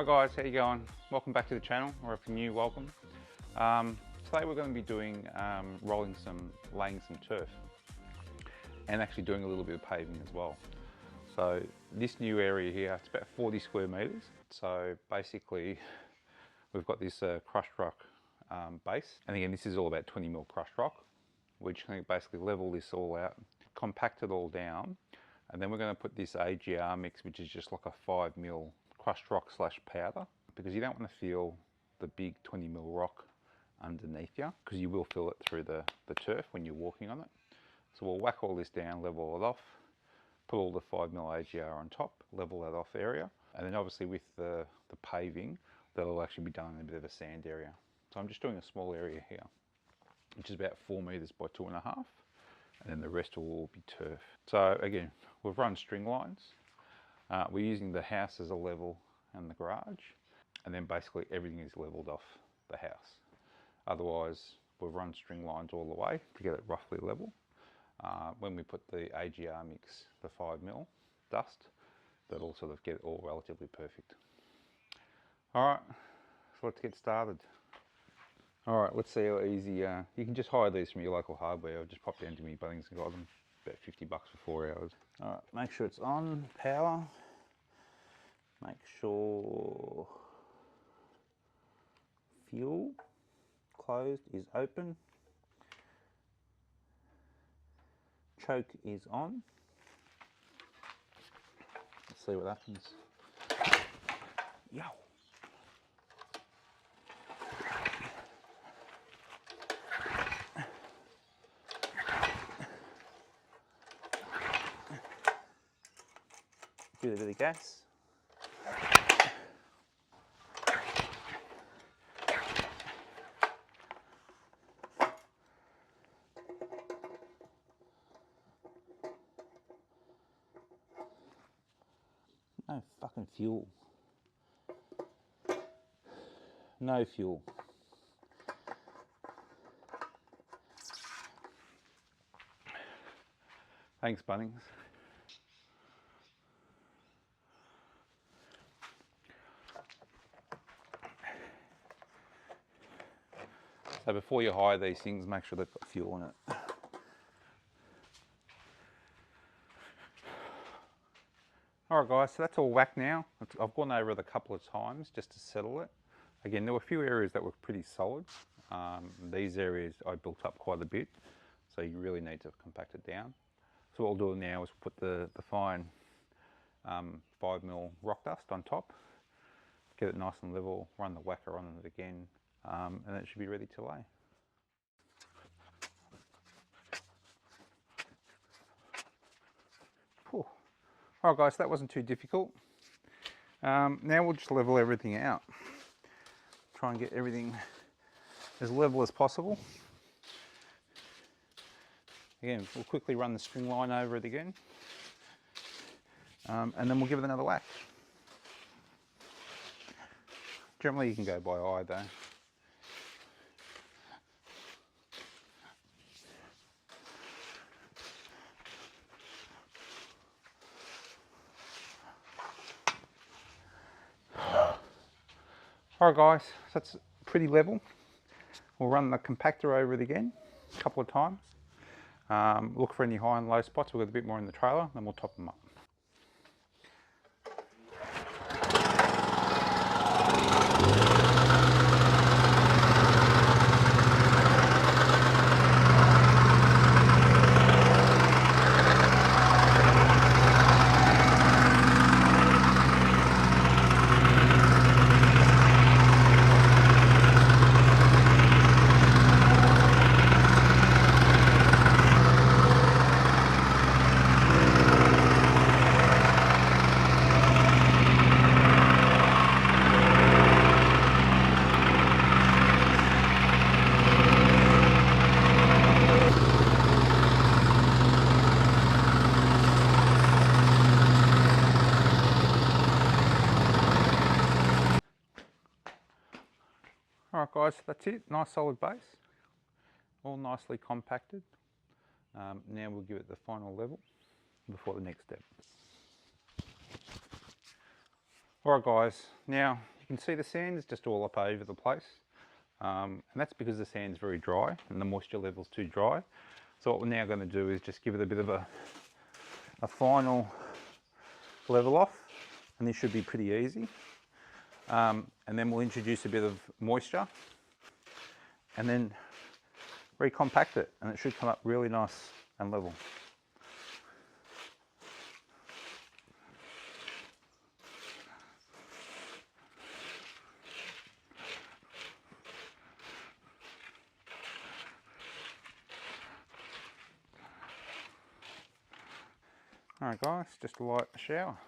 Hi guys, how you going? Welcome back to the channel, or if you're new, welcome. Today we're going to be doing laying some turf and actually doing a little bit of paving as well. So this new area here, it's about 40 square meters. So basically we've got this crushed rock base, and again this is all about 20mm crushed rock. We're just going to basically level this all out, compact it all down, and then we're going to put this AGR mix, which is just like a 5mm crushed rock slash powder, because you don't want to feel the big 20mm rock underneath you, because you will feel it through the turf when you're walking on it. So we'll whack all this down, level it off, put all the 5mm AGR on top, level that off area, and then obviously with the paving, that'll actually be done in a bit of a sand area. So I'm just doing a small area here, which is about 4 meters by 2.5, and then the rest will all be turf. So again, we've run string lines. We're using the house as a level and the garage, and then basically everything is leveled off the house. Otherwise, we've run string lines all the way to get it roughly level. When we put the AGR mix, the 5mm dust, that'll sort of get it all relatively perfect. All right, so let's get started. All right, let's see how easy, you can just hire these from your local hardware. I've just popped down to me Bunnings and got them, about $50 for 4 hours. All right, make sure it's on, power. Make sure fuel closed is open. Choke is on. Let's see what happens. Yo. Give it a bit of gas. No fucking fuel. No fuel. Thanks, Bunnings. So before you hire these things, make sure they've got fuel in it. Alright guys, so that's all whacked now. I've gone over it a couple of times just to settle it. Again, there were a few areas that were pretty solid. These areas I built up quite a bit, so you really need to compact it down. So what we'll do now is put the fine 5mm rock dust on top, get it nice and level, run the whacker on it again, and it should be ready to lay. Whew. Alright guys, that wasn't too difficult. Now we'll just level everything out. Try and get everything as level as possible. Again, we'll quickly run the string line over it again, and then we'll give it another whack. Generally you can go by eye though. Alright guys, so that's pretty level. We'll run the compactor over it again a couple of times. Look for any high and low spots. We've got a bit more in the trailer, then we'll top them up. Alright guys, that's it. Nice solid base. All nicely compacted. Now we'll give it the final level before the next step. Alright guys, now you can see the sand is just all up over the place, and that's because the sand's very dry and the moisture level's too dry. So what we're now going to do is just give it a bit of a final level off, and this should be pretty easy. And then we'll introduce a bit of moisture and then recompact it, and it should come up really nice and level. Alright guys, just a light shower.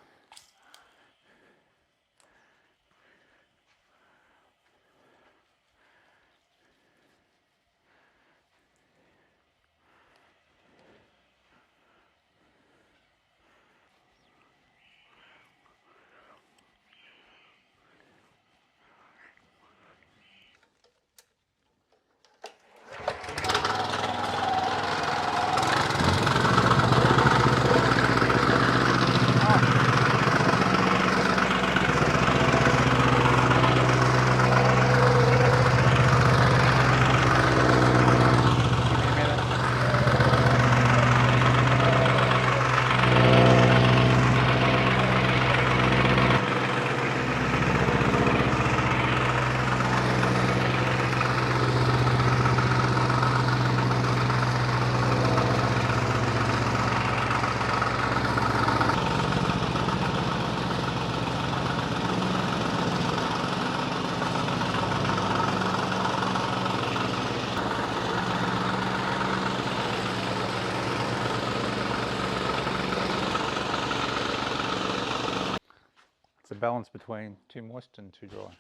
The balance between too moist and too dry.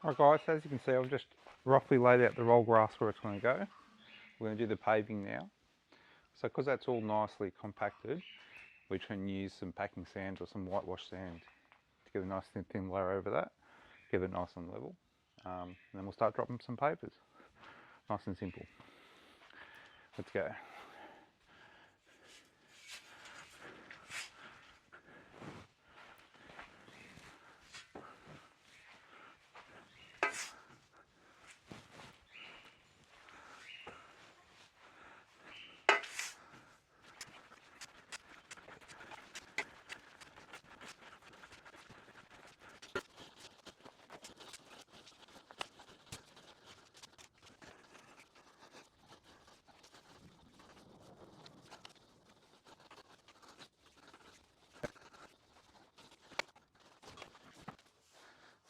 Alright guys, as you can see, I've just roughly laid out the roll grass where it's going to go. We're going to do the paving now. So because that's all nicely compacted, we can use some packing sand or some whitewash sand to get a nice thin layer over that, get it nice and level. And then we'll start dropping some pavers. Nice and simple. Let's go.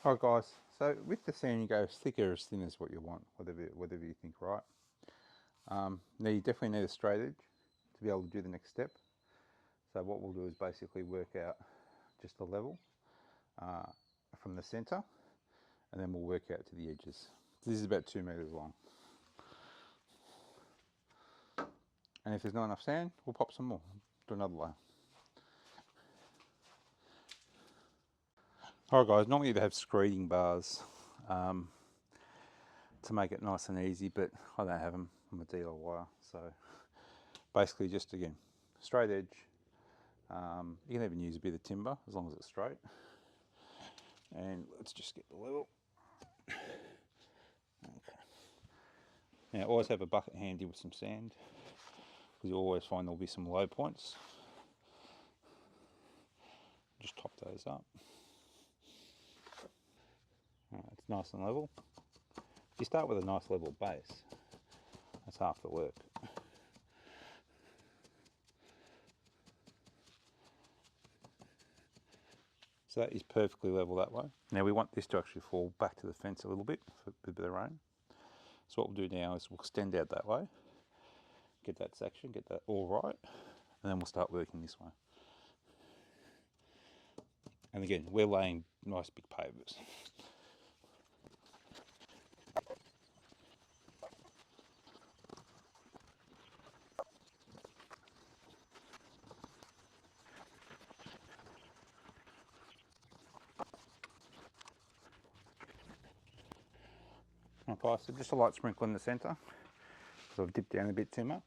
Alright guys, so with the sand you go as thick or as thin as what you want, whatever you think, right? Now you definitely need a straight edge to be able to do the next step. So what we'll do is basically work out just the level from the centre, and then we'll work out to the edges. This is about 2 meters long. And if there's not enough sand, we'll pop some more, do another layer. Alright guys, normally you'd have screeding bars to make it nice and easy, but I don't have them. I'm a DIY, so basically just again, straight edge. You can even use a bit of timber as long as it's straight. And let's just get the level. Okay. Now always have a bucket handy with some sand, because you always find there'll be some low points. Just top those up. It's nice and level. If you start with a nice level base, that's half the work. So that is perfectly level that way. Now we want this to actually fall back to the fence a little bit for a bit of the rain. So what we'll do now is we'll extend out that way, get that section, get that all right, and then we'll start working this way. And again, we're laying nice big pavers. Okay, so just a light sprinkle in the centre, because I've dipped down a bit too much.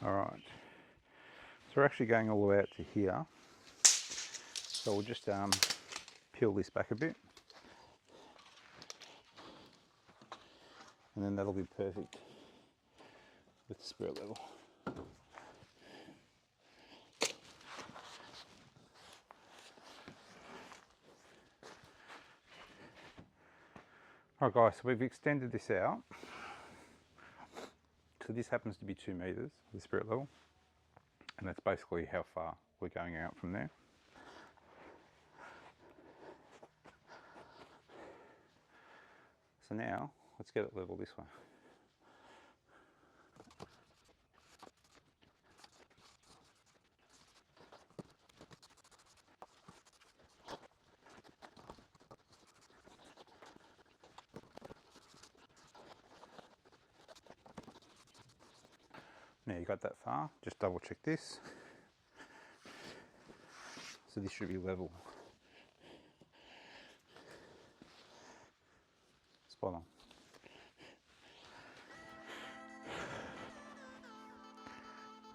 All right, so we're actually going all the way out to here. So we'll just peel this back a bit, and then that'll be perfect with the spirit level. Alright guys, so we've extended this out. So this happens to be 2 meters, the spirit level. And that's basically how far we're going out from there. So now, let's get it level this way. Now you got that far, just double check this. So this should be level. Spot on.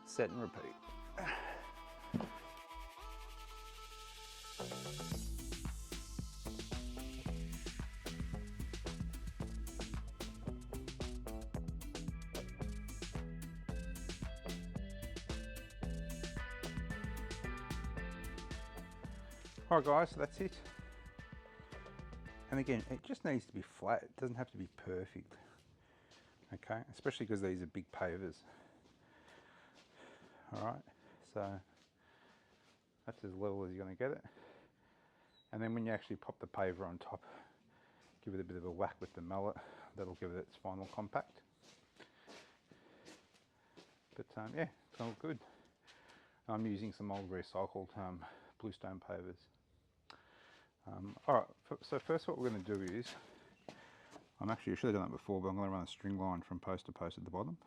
Set and repeat. Alright guys, so that's it. And again, it just needs to be flat. It doesn't have to be perfect. Okay, especially because these are big pavers. Alright, so that's as level as you're going to get it. And then when you actually pop the paver on top, give it a bit of a whack with the mallet. That'll give it its final compact. But yeah, it's all good. I'm using some old recycled bluestone pavers. Alright, so first what we're going to do is, I should have done that before, but I'm going to run a string line from post to post at the bottom,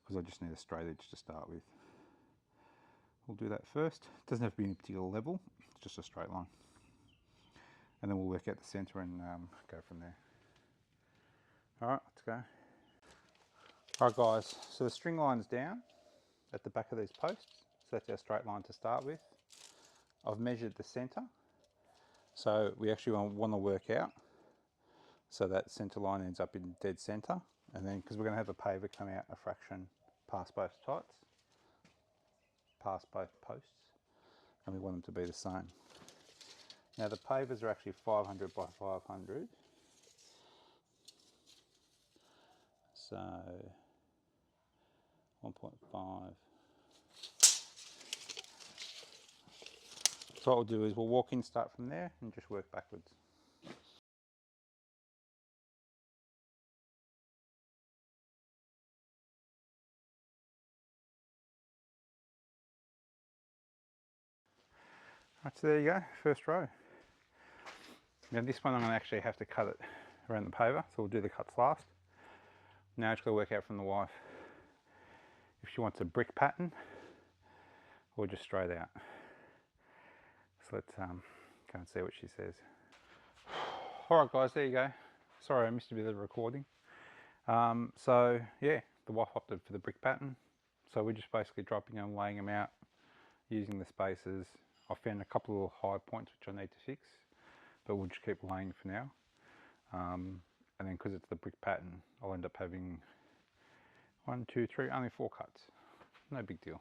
because I just need a straight edge to start with. We'll do that first. It doesn't have to be in a particular level, it's just a straight line. And then we'll work out the centre and go from there. Alright, let's go. Alright guys, so the string line's down at the back of these posts, so that's our straight line to start with. I've measured the centre. So we actually want to work out so that centre line ends up in dead centre, and then because we're going to have a paver come out a fraction past both tights, past both posts, and we want them to be the same. Now the pavers are actually 500 by 500, so 1.5. So what we'll do is we'll walk in, start from there, and just work backwards. Right, so there you go, first row. Now this one I'm going to actually have to cut it around the paver, so we'll do the cuts last. Now I've just got to work out from the wife if she wants a brick pattern or just straight out. So let's go and see what she says. Alright guys, there you go. Sorry I missed a bit of the recording. So yeah, the wife opted for the brick pattern. So we're just basically dropping them, laying them out, using the spacers. I found a couple of little high points which I need to fix, but we'll just keep laying for now. And then because it's the brick pattern, I'll end up having 1, 2, 3, only 4 cuts. No big deal.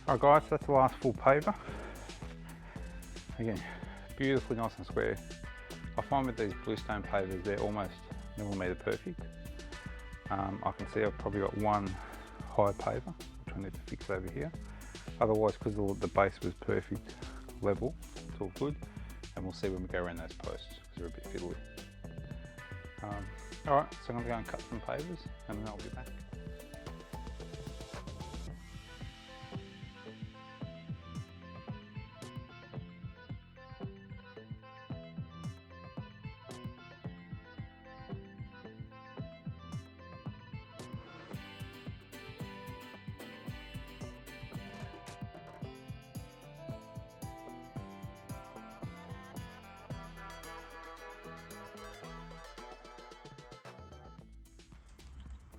Alright guys, so that's the last full paver. Again, beautifully nice and square. I find with these bluestone pavers, they're almost millimetre perfect. I can see I've probably got one high paver, which I need to fix over here. Otherwise, because the base was perfect level, it's all good. And we'll see when we go around those posts, because they're a bit fiddly. Alright, so I'm going to go and cut some pavers, and then I'll be back.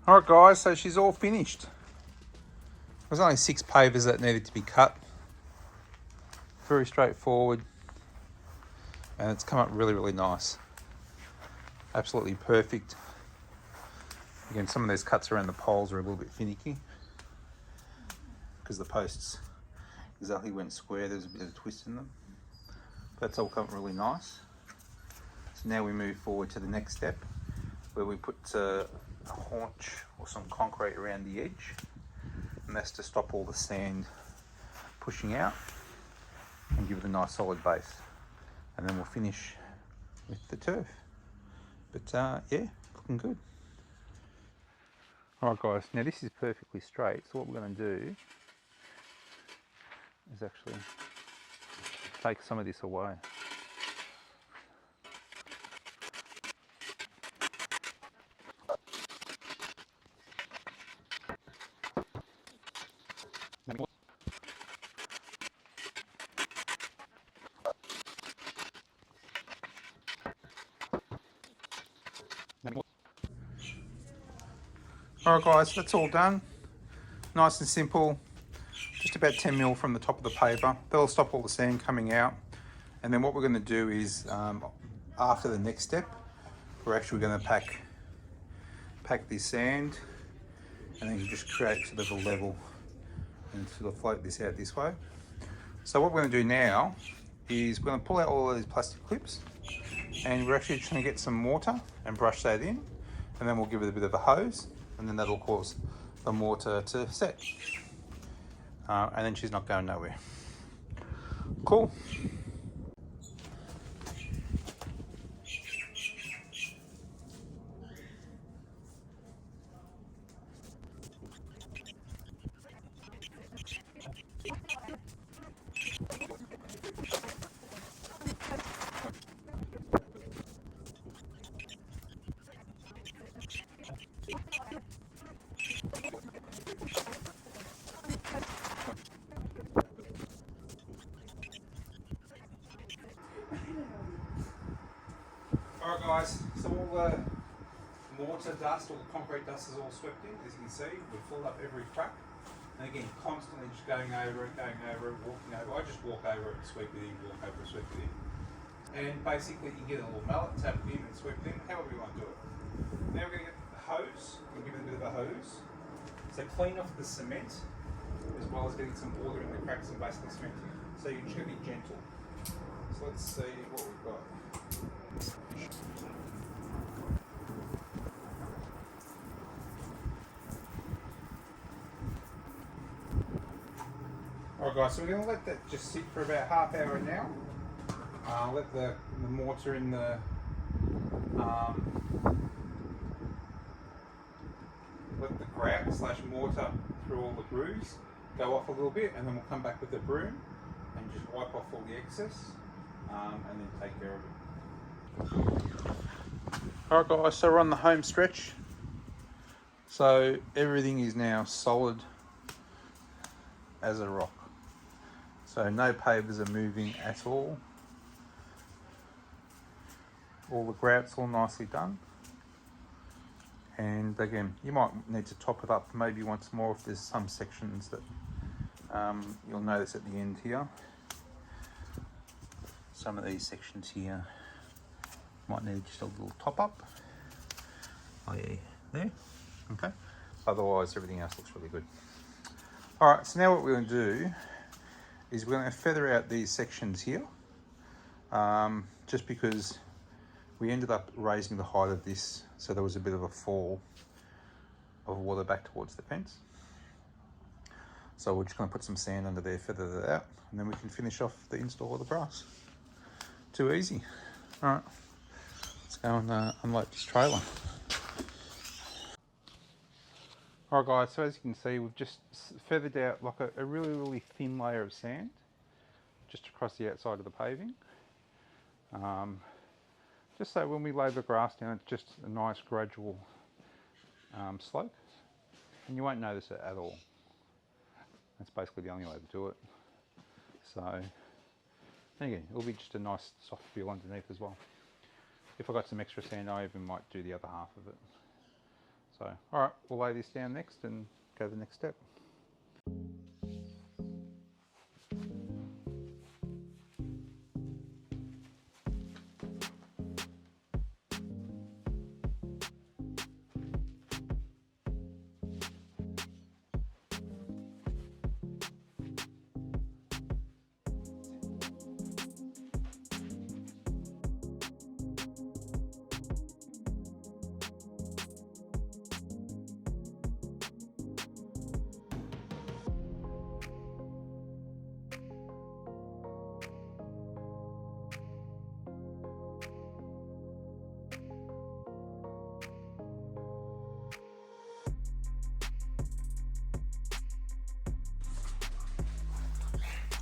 Alright guys, so she's all finished. There's only 6 pavers that needed to be cut. Very straightforward. And it's come up really, really nice. Absolutely perfect. Again, some of those cuts around the poles are a little bit finicky because the posts exactly went square. There's a bit of a twist in them. But that's all come up really nice. So now we move forward to the next step where we put a haunch or some concrete around the edge, and that's to stop all the sand pushing out and give it a nice solid base. And then we'll finish with the turf. But yeah, looking good. Alright guys, now this is perfectly straight, so what we're going to do is actually take some of this away. Alright guys, that's all done. Nice and simple. Just about 10mm from the top of the paver. That'll stop all the sand coming out. And then what we're going to do is, after the next step, we're actually going to pack this sand, and then you just create sort of a level and sort of float this out this way. So what we're going to do now is we're going to pull out all of these plastic clips, and we're actually just going to get some mortar and brush that in, and then we'll give it a bit of a hose, and then that'll cause the mortar to set. And then she's not going nowhere. Cool. Alright guys, so all the mortar dust, all the concrete dust is all swept in. As you can see, we've filled up every crack. And again, constantly just going over it, walking over. I just walk over it, sweep it in, walk over it, sweep it in. And basically you get a little mallet, tap it in and sweep it in, however you want to do it. Now we're going to get the hose, we'll give it a bit of a hose. So clean off the cement, as well as getting some water in the cracks and basically cementing it. So you're just going to be gentle. So let's see what we've got. Alright guys, so we're going to let that just sit for about half hour now. Let the mortar in the let the grout / mortar through all the grooves go off a little bit, and then we'll come back with the broom and just wipe off all the excess, and then take care of it. Alright guys, so we're on the home stretch. So everything is now solid as a rock. So no pavers are moving at all. All the grout's all nicely done. And again, you might need to top it up maybe once more if there's some sections that you'll notice at the end here. Some of these sections here might need just a little top up. Oh yeah, there, okay. Otherwise everything else looks really good. All right, so now what we're going to do is we're going to feather out these sections here, just because we ended up raising the height of this, so there was a bit of a fall of water back towards the fence. So we're just going to put some sand under there, feather that out, and then we can finish off the install of the brass. Too easy. All right, let's go and unload this trailer. Alright guys, so as you can see, we've just feathered out like a really, really thin layer of sand just across the outside of the paving. Just so when we lay the grass down, it's just a nice gradual slope, and you won't notice it at all. That's basically the only way to do it. So, and again, it'll be just a nice soft feel underneath as well. If I got some extra sand, I even might do the other half of it. So, all right, we'll lay this down next and go to the next step.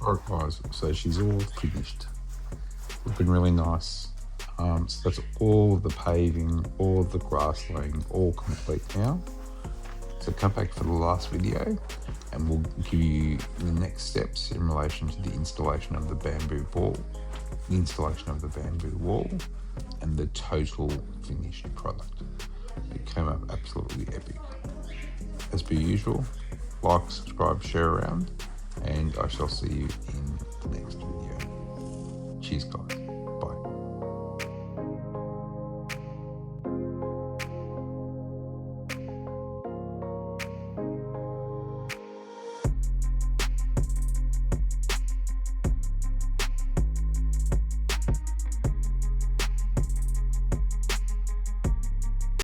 Alright guys, so she's all finished, looking really nice. So that's all the paving, all the grass laying, all complete now. So come back for the last video and we'll give you the next steps in relation to the installation of the bamboo wall, and the total finished product. It came up absolutely epic. As per usual, like, subscribe, share around, and I shall see you in the next video. Cheers guys.